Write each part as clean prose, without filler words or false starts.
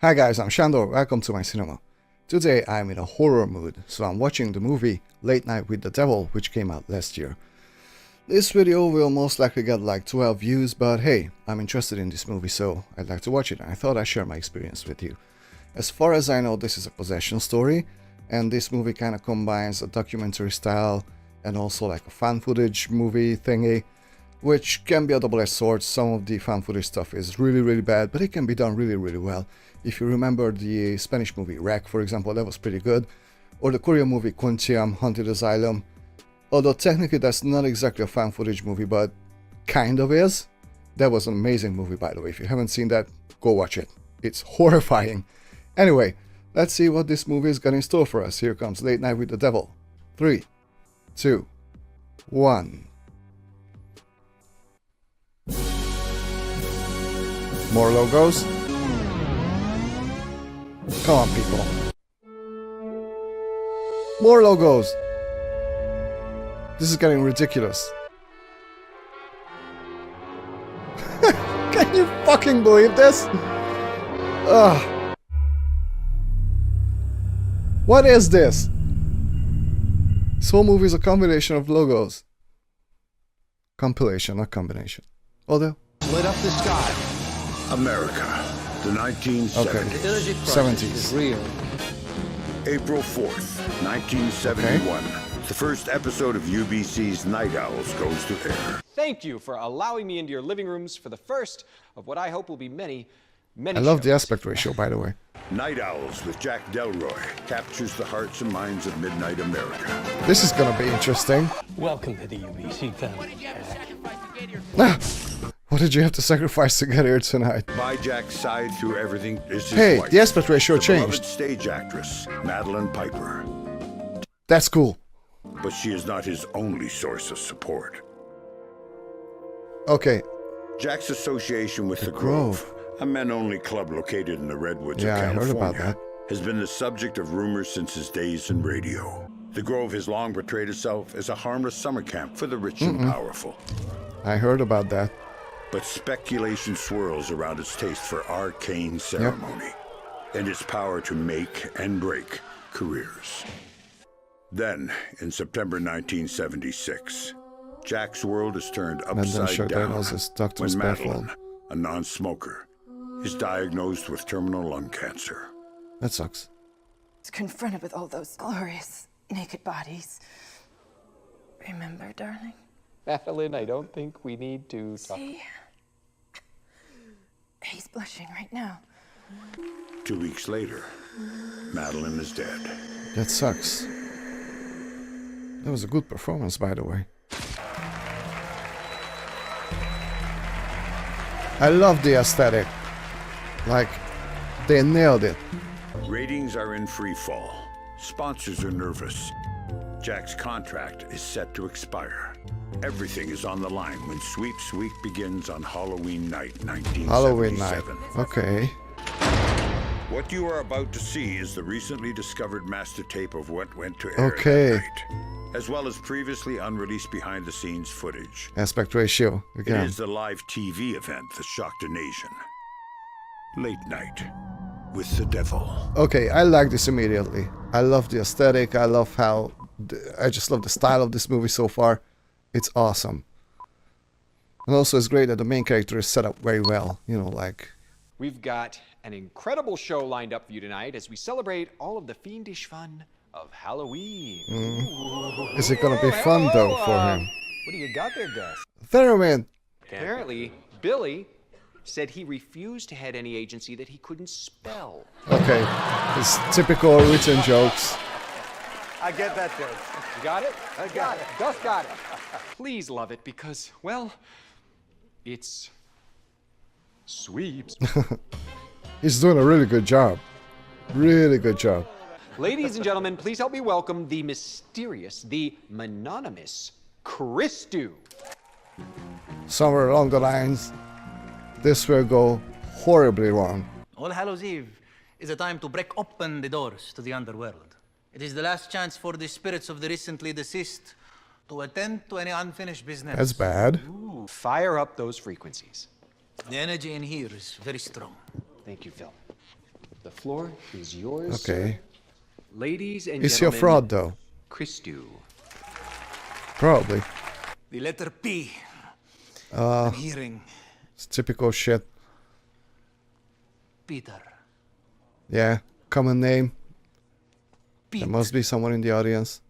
Hi guys, I'm Shandor, welcome to my cinema. Today I'm in a horror mood, so I'm watching the movie Late Night with the Devil, which came out last year. This video will most likely get like 12 views, but hey, I'm interested in this movie, so I'd like to watch it, and I thought I'd share my experience with you. As far as I know, this is a possession story, and this movie kind of combines a documentary style and also like a fan footage movie thingy, which can be a double-edged sword. Some of the fan footage stuff is really bad, but it can be done really well. If you remember the Spanish movie Wreck, for example, that was pretty good, or the Korean movie Konchiam, Haunted Asylum, although technically that's not exactly a fan footage movie, but kind of is. That was an amazing movie, by the way. If you haven't seen that, go watch it. It's horrifying. Anyway, let's see what this movie has got in store for us. Here comes Late Night with the Devil. 3, 2, 1. More logos. Come on, people. More logos. This is getting ridiculous. Can you fucking believe this? Ugh. What is this? This whole movie is a combination of logos. Compilation, not combination. Although. Lit up the sky. America, the 1970s. Okay. 70s. Real. April 4th, 1971. The first episode of UBC's Night Owls goes to air. Thank you for allowing me into your living rooms for the first of what I hope will be many I love the shows. aspect ratio, by the way. Night Owls with Jack Delroy captures the hearts and minds of midnight America. This is gonna be interesting. Welcome to the UBC family. What did you have to sacrifice to get here tonight? By Jack's side through everything is his Hey, wife, the aspect ratio the beloved changed. stage actress, Madeline Piper. That's cool. But she is not his only source of support. Okay. Jack's association with the Grove, a men-only club located in the Redwoods Yeah, of I heard California, about that. has been the subject of rumors since his days in radio. The Grove has long portrayed itself as a harmless summer camp for the rich and powerful. I heard about that. But speculation swirls around its taste for arcane ceremony and its power to make and break careers. Then, in September 1976, Jack's world is turned upside sure down diagnosis, doctor's when baffled. Madeline, a non-smoker, is diagnosed with terminal lung cancer. That sucks. Confronted with all those glorious naked bodies. Remember, darling? Madeline, I don't think we need to talk. See? He's blushing right now. 2 weeks later, Madeline is dead. That sucks. That was a good performance, by the way. I love the aesthetic. Like, they nailed it. Ratings are in free fall. Sponsors are nervous. Jack's contract is set to expire. Everything is on the line when Sweeps Week begins on Halloween night, 1977. Halloween night. Okay. What you are about to see is the recently discovered master tape of what went to air Okay. that night, as well as previously unreleased behind-the-scenes footage. Aspect ratio. It Again. is the live TV event that shocked a nation. Late Night with the Devil. Okay, I like this immediately. I love the aesthetic. I love how... I just love the style of this movie so far. It's awesome. And also it's great that the main character is set up very well. You know, like... We've got an incredible show lined up for you tonight as we celebrate all of the fiendish fun of Halloween. Is it gonna be fun, though, for him? What do you got there, Gus? Theremin! Apparently, Billy said he refused to head any agency that he couldn't spell. Okay, it's typical written jokes. I get that joke. You got it? I got it. Gus got it. Please love it because, well, it's sweeps. He's doing a really good job. Really good job. Ladies and gentlemen, please help me welcome the mysterious, the mononymous Christu. Somewhere along the lines, this will go horribly wrong. All Hallows Eve is a time to break open the doors to the underworld. It is the last chance for the spirits of the recently deceased to attend to any unfinished business. That's bad. Fire up those frequencies. The energy in here is very strong. Thank you, Phil. The floor is yours. Okay. Ladies and Is he a gentlemen, fraud though? Christou. Probably. The letter P. I'm hearing It's typical shit. Peter. Yeah. Common name. Pete. There must be someone in the audience.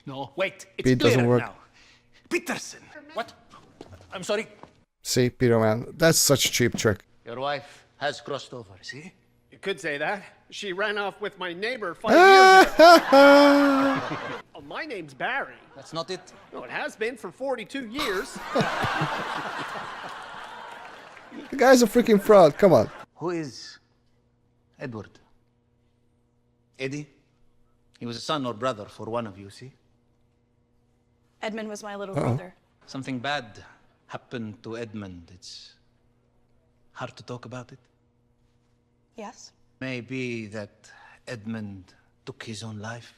No, wait. It's Pete doesn't clearer work. now. Peterson. What? I'm sorry. See, Peter Man, that's such a cheap trick. Your wife has crossed over, see? You could say that. She ran off with my neighbor 5 years ago. Oh, my name's Barry. That's not it. No, it has been for 42 years. The guy's a freaking fraud. Come on. Who is Edward? Eddie? He was a son or brother for one of you, see? Edmund was my little brother. Something bad happened to Edmund. It's hard to talk about it. Yes? Maybe that Edmund took his own life.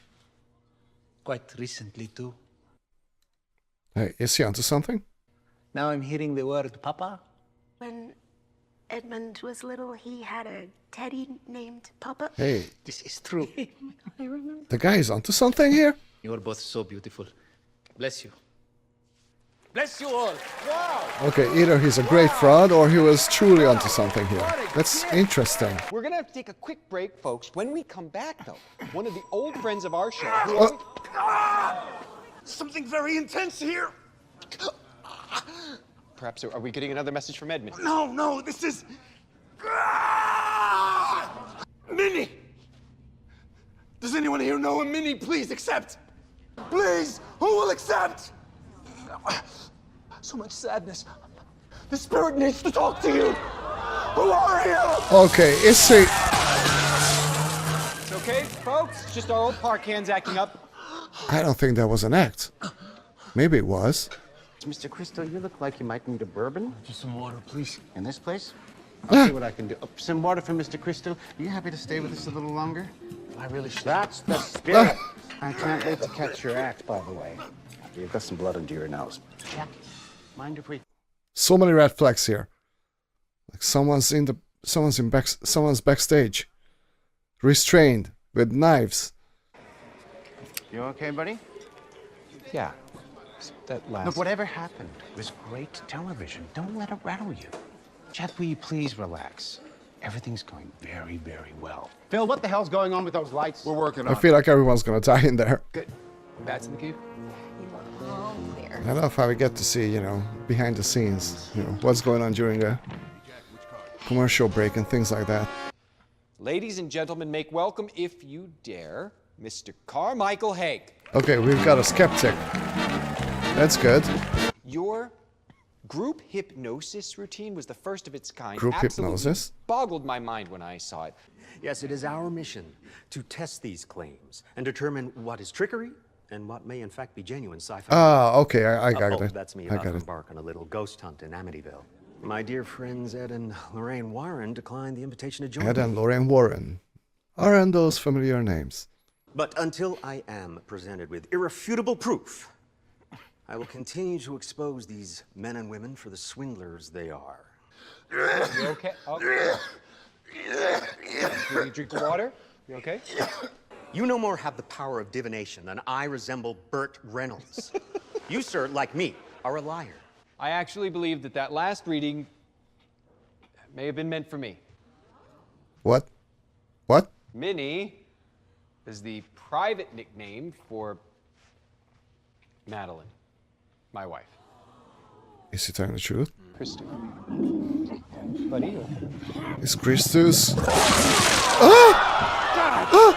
Quite recently, too. Hey, is he onto something? Now I'm hearing the word Papa. When Edmund was little, he had a teddy named Papa. Hey, This is true. I remember. the guy is onto something here? You're both so beautiful. Bless you. Bless you all. Okay, either he's a great fraud or he was truly onto something here. That's interesting. We're gonna have to take a quick break, folks. When we come back, though, one of the old friends of our show, who Something very intense here. perhaps are we getting another message from Edmund? No, this is... Minnie! Does anyone here know a Minnie? Please accept. Please, who will accept? So much sadness. The spirit needs to talk to you. Who are you? Okay, is he... It's okay, folks. It's just our old park hands acting up. I don't think that was an act. Maybe it was. Mr. Christou, you look like you might need a bourbon. Just some water, please. In this place? I'll see what I can do. Oh, some water for Mr. Christou. Are you happy to stay with us a little longer? I really should. That's the spirit. I can't wait to catch your act, by the way. You've got some blood under your nose. Jack, mind if we... So many red flags here. Like someone's backstage. Restrained with knives. You okay, buddy? Yeah. That last. Look, whatever happened was great television. Don't let it rattle you. Jack, will you please relax? Everything's going very, very well. Phil, what the hell's going on with those lights? We're working I feel like everyone's gonna die in there. Good. Bats in the cave? I love how we get to see, you know, behind the scenes, you know, what's going on during a commercial break and things like that. Ladies and gentlemen, make welcome, if you dare, Mr. Carmichael Haig. Okay, we've got a skeptic. That's good. Your group hypnosis routine was the first of its kind. Group Absolutely hypnosis? boggled my mind when I saw it. Yes, it is our mission to test these claims and determine what is trickery and what may in fact be genuine sci-fi. Ah, okay, I got it. That's me I about got to it. embark on a little ghost hunt in Amityville. My dear friends Ed and Lorraine Warren declined the invitation to join Ed me. and Lorraine Warren. Aren't those familiar names? But until I am presented with irrefutable proof, I will continue to expose these men and women for the swindlers they are. You okay? Okay. You drink the water? You okay? You no more have the power of divination than I resemble Burt Reynolds. You, sir, like me, are a liar. I actually believe that last reading may have been meant for me. What? What? Minnie is the private nickname for Madeline, my wife. Is he telling the truth? Christou. Buddy? Is Christus... Oh!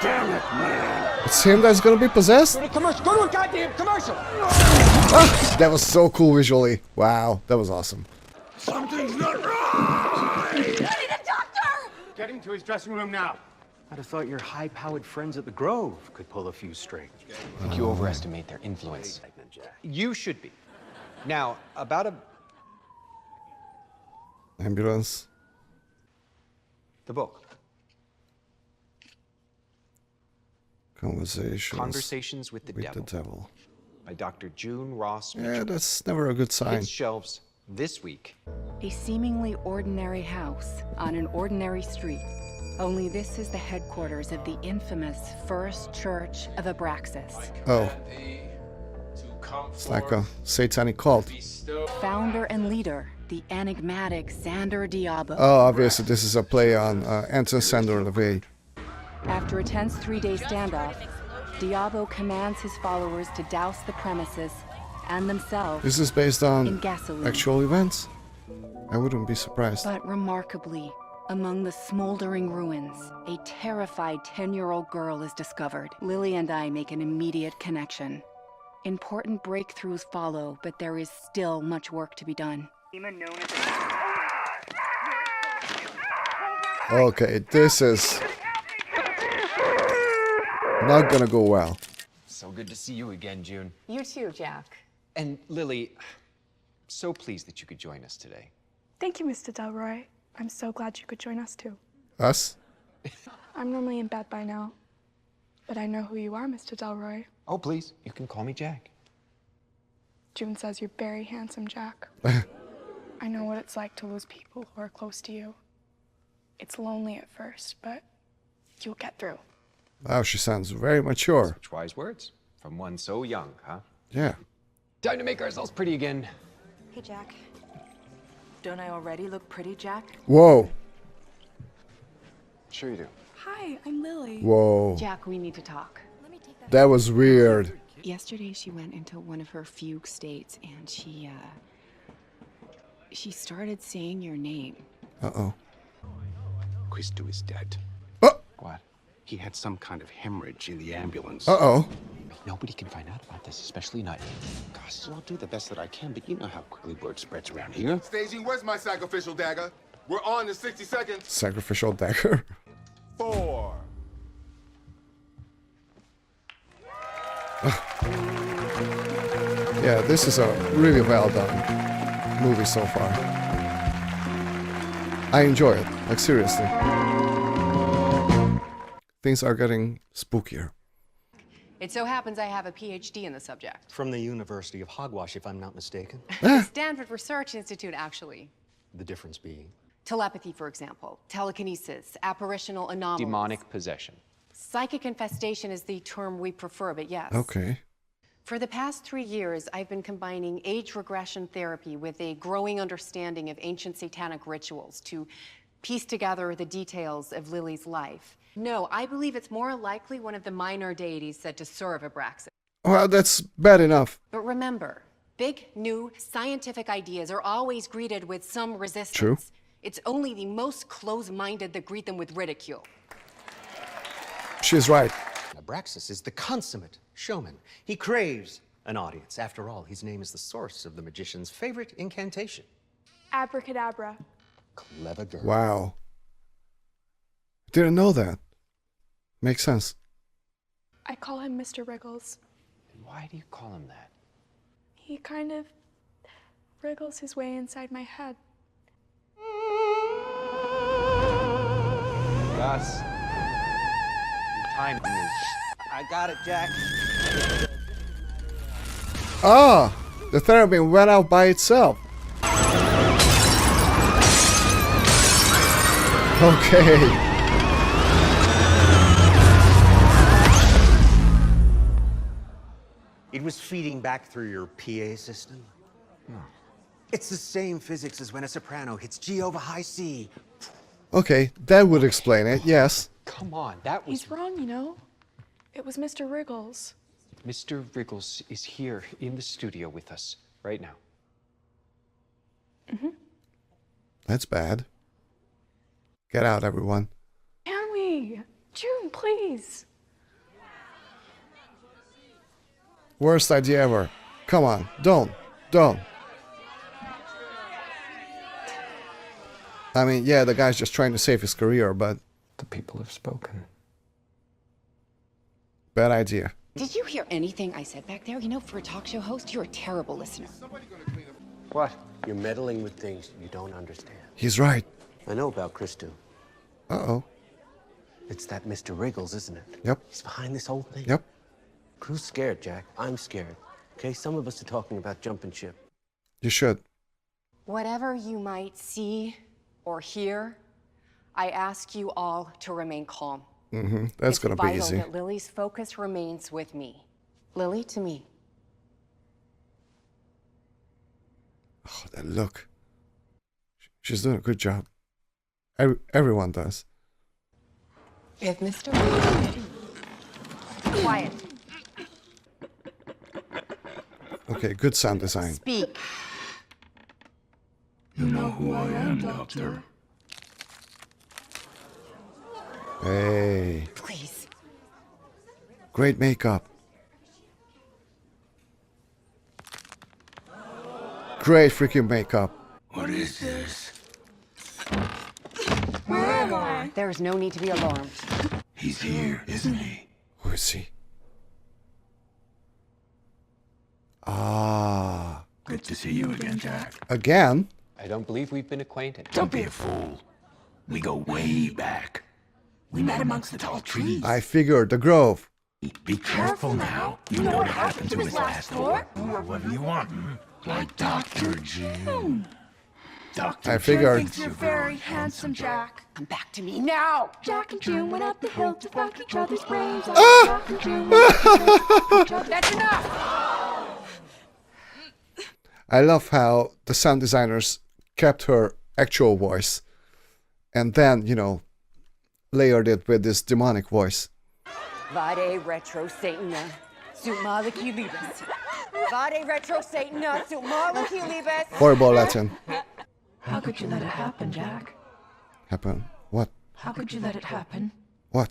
Damn it, man. It's him that's gonna be possessed? Go to commercial! Go to a goddamn commercial! Ah, that was so cool visually. Wow, that was awesome. Something's not right. I need a doctor! Get him to his dressing room now. I'd have thought your high-powered friends at the Grove could pull a few strings. I think you overestimate their influence. You should be. Now, about Ambulance. the book. Conversations with the with Devil. the Devil. By Dr. June Ross Yeah, Mitchell. that's never a good sign. Hits shelves this week. A seemingly ordinary house on an ordinary street. Only this is the headquarters of the infamous First Church of Abraxas. Oh. It's like a satanic cult. Founder and leader, the enigmatic Shandor Diabo. Oh, obviously this is a play on Anton Shandor LaVey. After a tense 3-day standoff, Diabo commands his followers to douse the premises and themselves Is this based on in gasoline. actual events? I wouldn't be surprised. But remarkably, among the smoldering ruins, a terrified 10-year-old girl is discovered. Lily and I make an immediate connection. Important breakthroughs follow, but there is still much work to be done. Okay, this is not gonna go well. So good to see you again, June. You too, Jack. And Lily, so pleased that you could join us today. Thank you, Mr. Delroy. I'm so glad you could join us too. Us? I'm normally in bed by now, but I know who you are, Mr. Delroy. Oh, please, you can call me Jack. June says you're very handsome, Jack. I know what it's like to lose people who are close to you. It's lonely at first, but you'll get through. Wow, she sounds very mature. Such wise words from one so young, huh? Yeah. Time to make ourselves pretty again. Hey, Jack. Don't I already look pretty, Jack? Whoa. Sure you do. Hi, I'm Lily. Whoa. Jack, we need to talk. That was weird. Yesterday she went into one of her fugue states and she started saying your name. Uh-oh. Christo is dead. Oh! What? He had some kind of hemorrhage in the ambulance. Uh-oh. Nobody can find out about this, especially not you. Gosh, I'll do the best that I can, but you know how quickly word spreads around here. Staging, where's my sacrificial dagger? We're on in 60 seconds. Sacrificial dagger. 4. Yeah, this is a really well done movie so far. I enjoy it, like seriously. Things are getting spookier. It so happens I have a PhD in the subject. From the University of Hogwash, if I'm not mistaken. The Stanford Research Institute, actually. The difference being? Telepathy, for example. Telekinesis, apparitional anomalies. Demonic possession. Psychic infestation is the term we prefer, but yes. Okay. For the past 3 years, I've been combining age regression therapy with a growing understanding of ancient satanic rituals to piece together the details of Lily's life. No, I believe it's more likely one of the minor deities said to serve Abraxas. Well, that's bad enough. But remember, big, new, scientific ideas are always greeted with some resistance. True. It's only the most close-minded that greet them with ridicule. She's right. Abraxas is the consummate showman. He craves an audience. After all, his name is the source of the magician's favorite incantation. Abracadabra. Clever girl. Wow. Didn't know that. Makes sense. I call him Mr. Wriggles. Why do you call him that? He kind of wriggles his way inside my head. Gus. Your timing is... I got it, Jack. Ah! The theremin went out by itself. Okay. It was feeding back through your PA system. It's the same physics as when a soprano hits G over high C. Okay, that would explain it, yes. Come on, that was... He's wrong, you know. It was Mr. Wriggles. Mr. Wriggles is here in the studio with us right now. Mm-hmm. That's bad. Get out, everyone. Can we? June, please. Worst idea ever. Come on, don't. I mean, yeah, the guy's just trying to save his career, but... The people have spoken. Bad idea. Did you hear anything I said back there? You know, for a talk show host, you're a terrible listener. What? You're meddling with things you don't understand. He's right. I know about Christo. Uh-oh. It's that Mr. Wriggles, isn't it? Yep. He's behind this whole thing. Yep. Crew's scared, Jack. I'm scared. Okay, some of us are talking about jumping ship. You should. Whatever you might see or hear, I ask you all to remain calm. That's gonna be It's easy. vital that Lily's focus remains with me. Lily to me. Oh, that look. She's doing a good job. Everyone does. If Mr. Quiet. Okay, good sound design. Speak. You know who I am, Doctor. Hey. Please. Great makeup. Great freaking makeup. What is this? Where am I? There is no need to be alarmed. He's here, isn't he? Who is he? Ah. Good to see you again, Jack. Again? I don't believe we've been acquainted. Don't be a fool. We go way back. We met amongst the tall trees. I figured the Grove. Be careful now. You know what happened to his last tour? Whatever you want. Like Dr. June. Dr. I figured. Thinks you're very handsome, Jack. Come back to me now. Jack and June went up the hill to fuck each other's brains out. Jack and June went up the hill to fuck each other. That's enough. I love how the sound designers kept her actual voice and then, you know, layered it with this demonic voice. Vade retro Satana, sut maliki libes. Vade retro Satana, sut maliki libes. Horrible Latin. How could you let it happen, Jack? Happen. What? How could you let it happen? What?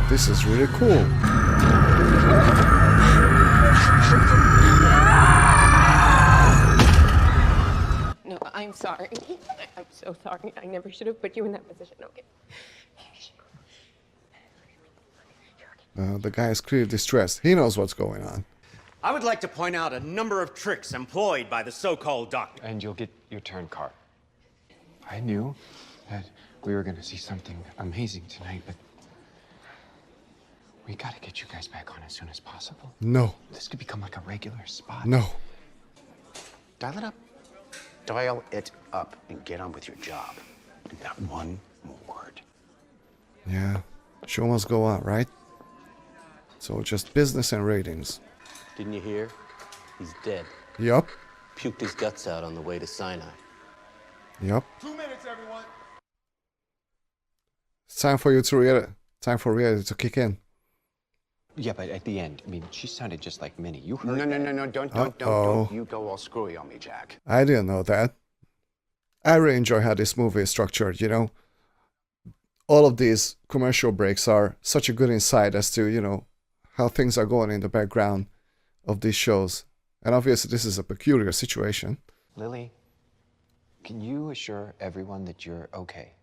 This is really cool. No, I'm sorry. I'm so sorry. I never should have put you in that position. Okay. The guy is clearly distressed. He knows what's going on. I would like to point out a number of tricks employed by the so-called doctor. And you'll get your turn card. I knew that we were going to see something amazing tonight, but we got to get you guys back on as soon as possible. No. This could become like a regular spot. No. Dial it up. Dial it up and get on with your job. Do that one more word. Yeah. Show must go on, right? So just business and ratings. Didn't you hear? He's dead. Yup. Puked his guts out on the way to Sinai. Yup. 2 minutes, everyone. It's time for you to time for reality to kick in. Yeah, but at the end, I mean, she sounded just like Minnie. You heard No, don't you go all screwy on me, Jack. I didn't know that. I really enjoy how this movie is structured, you know. All of these commercial breaks are such a good insight as to, you know, how things are going in the background of these shows. And obviously this is a peculiar situation. Lily, can you assure everyone that you're okay?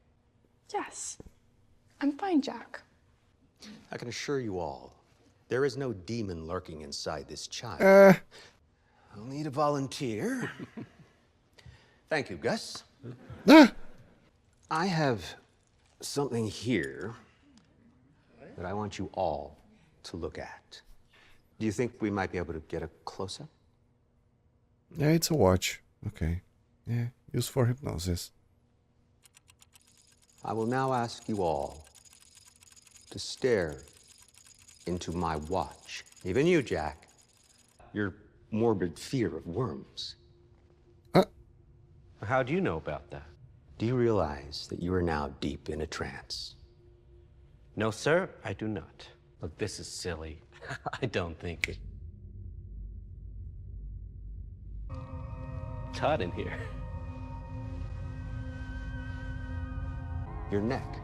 Yes. I'm fine, Jack. I can assure you all, there is no demon lurking inside this child. I'll need a volunteer. Thank you, Gus. I have something here that I want you all to look at. Do you think we might be able to get a close-up? Yeah, it's a watch. Okay. Yeah, used for hypnosis. I will now ask you all to stare into my watch. Even you, Jack. Your morbid fear of worms. How do you know about that? Do you realize that you are now deep in a trance? No, sir, I do not. Look, this is silly. I don't think it. It's hot in here. Your neck.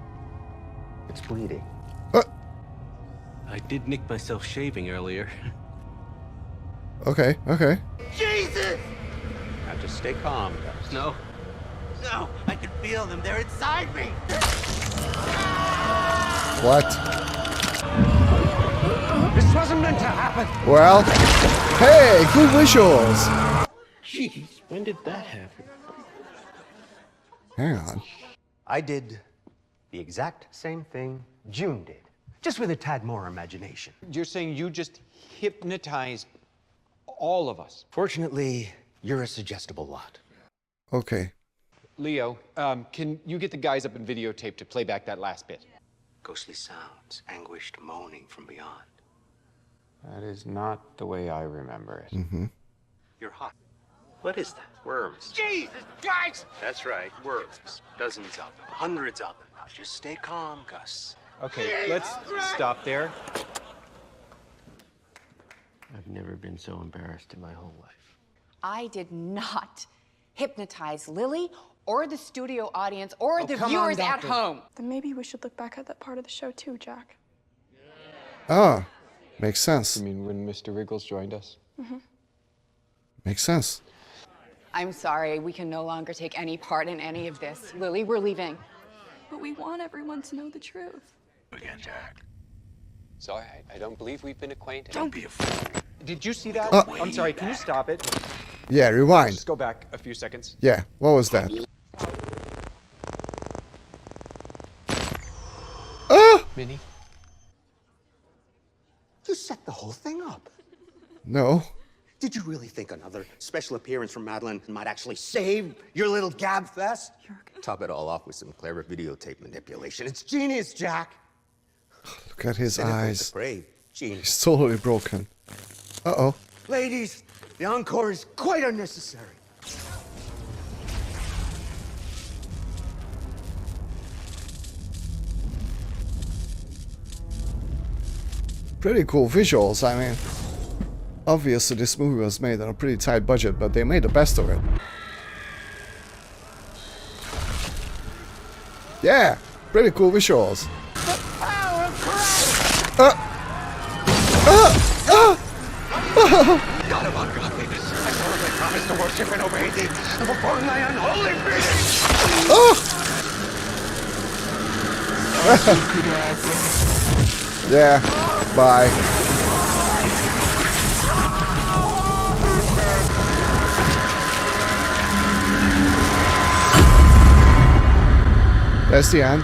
It's bleeding. I did nick myself shaving earlier. Okay, okay. Jesus! Now just stay calm, Gus. No. No, I can feel them. They're inside me. What? This wasn't meant to happen. Well, hey, good visuals. Jeez, when did that happen? Hang on. I did the exact same thing June did, just with a tad more imagination. You're saying you just hypnotized all of us? Fortunately, you're a suggestible lot. Okay. Leo, can you get the guys up in videotape to play back that last bit? Ghostly sounds, anguished moaning from beyond. That is not the way I remember it. Mm-hmm. You're hot. What is that? Worms. Jesus Christ! That's right, worms. Dozens of them, hundreds of them. Now just stay calm, Gus. Okay, let's stop there. I've never been so embarrassed in my whole life. I did not hypnotize Lily or the studio audience or the come on, viewers at Doctor. home. Then maybe we should look back at that part of the show too, Jack. Ah, makes sense. You mean when Mr. Wriggles joined us? Mm-hmm. Makes sense. I'm sorry, we can no longer take any part in any of this. Lily, we're leaving. But we want everyone to know the truth. Again, Jack. Sorry, I don't believe we've been acquainted. Don't be a fool. Did you see that? I'm sorry, can you stop it? Yeah, rewind. Just go back a few seconds. Yeah, what was that? Ah! Minnie? You set the whole thing up. No. Did you really think another special appearance from Madeline might actually save your little gab fest? Top it all off with some clever videotape manipulation. It's genius, Jack. Look at his Cynical eyes. but brave. Genius. He's totally broken. Uh-oh. Ladies, the encore is quite unnecessary. Pretty cool visuals, I mean. Obviously this movie was made on a pretty tight budget, but they made the best of it. Yeah, pretty cool visuals. God of ungodliness, I solemnly promise to worship and obey thee, and perform thy unholy bidding. Yeah, bye. That's the end.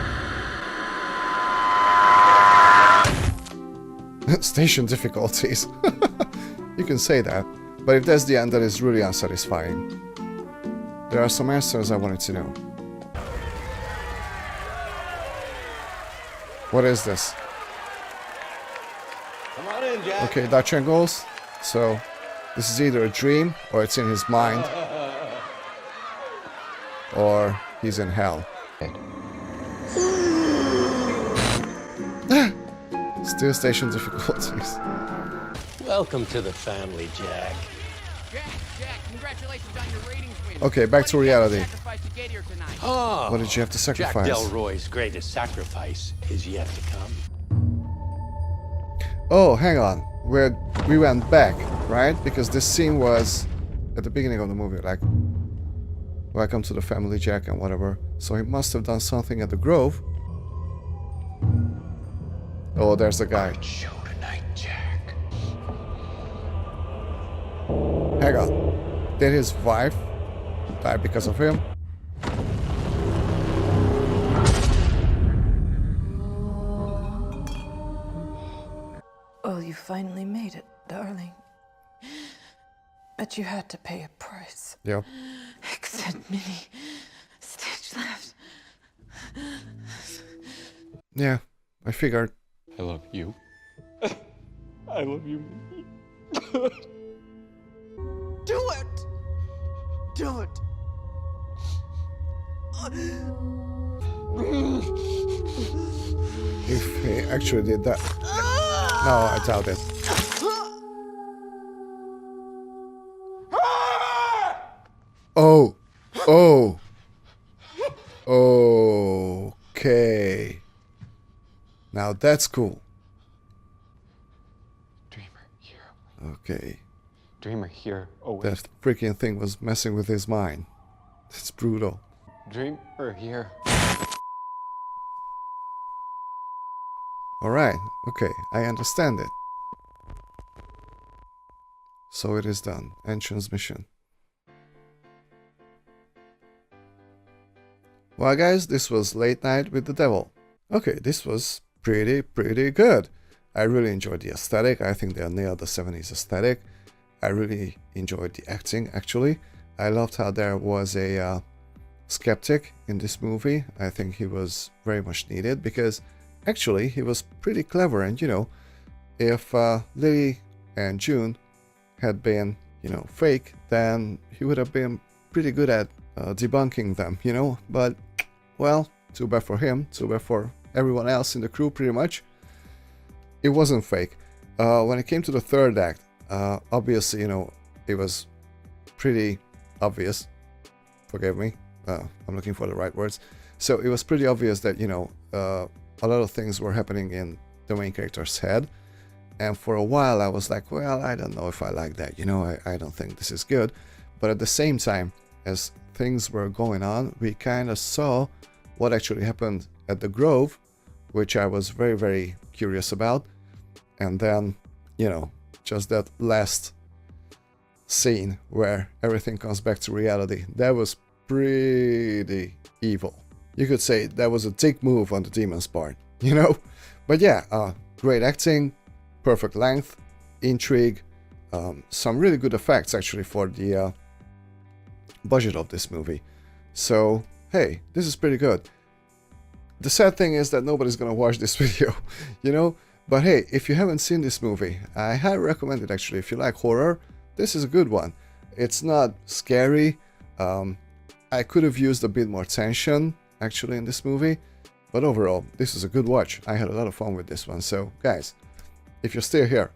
Station difficulties. You can say that, but if that's the end, that is really unsatisfying. There are some answers I wanted to know. What is this? Come on in, Jack. Okay, Dutch angles. So, this is either a dream, or it's in his mind, or he's in hell. Still station difficulties. Welcome to the family, Jack. Jack, congratulations on your ratings win. Okay, back to reality. Sacrifice to get here tonight. Oh, What did you have to sacrifice? Jack Delroy's greatest sacrifice is yet to come. Oh, hang on. We went back, right? Because this scene was at the beginning of the movie, like, welcome to the family, Jack, and whatever. So he must have done something at the Grove. Oh, there's the guy. Show tonight, Jack. Hang on. Did his wife die because of him? Well, you finally made it, darling. But you had to pay a price. Yep. Except many stage left. Yeah, I figured. I love you. I love you. Do it! Do it! If he actually did that. No, I doubt it. Oh. Oh. Okay. Now that's cool. Dreamer here. Okay. Dreamer here. Oh, That freaking thing was messing with his mind. It's brutal. Dreamer here. Alright, okay, I understand it. So it is done. Entrance mission. Well guys, this was Late Night with the Devil. Okay, this was pretty good. I really enjoyed the aesthetic. I think they nailed the 70s aesthetic. I really enjoyed the acting actually. I loved how there was a skeptic in this movie. I think he was very much needed because actually he was pretty clever, and you know, if Lily and June had been, you know, fake, then he would have been pretty good at debunking them, you know. But well, too bad for him, too bad for everyone else in the crew, pretty much. It wasn't fake. When it came to the third act, obviously, you know, it was pretty obvious. Forgive me, I'm looking for the right words. So it was pretty obvious that, you know, a lot of things were happening in the main character's head. And for a while I was like, well, I don't know if I like that, you know, I don't think this is good. But at the same time, as things were going on, we kind of saw what actually happened at the Grove, which I was very, very curious about. And then, you know, just that last scene where everything comes back to reality, that was pretty evil. You could say that was a dick move on the demon's part, you know? But yeah, great acting, perfect length, intrigue, some really good effects actually for the budget of this movie. So, hey, this is pretty good. The sad thing is that nobody's gonna watch this video, you know? But hey, if you haven't seen this movie, I highly recommend it actually. If you like horror, this is a good one. It's not scary. I could have used a bit more tension actually in this movie, but overall, this is a good watch. I had a lot of fun with this one. So guys, if you're still here,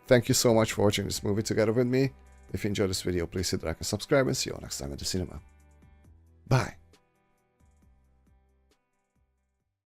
thank you so much for watching this movie together with me. If you enjoyed this video, please hit like and subscribe, and see you all next time at the cinema. Bye.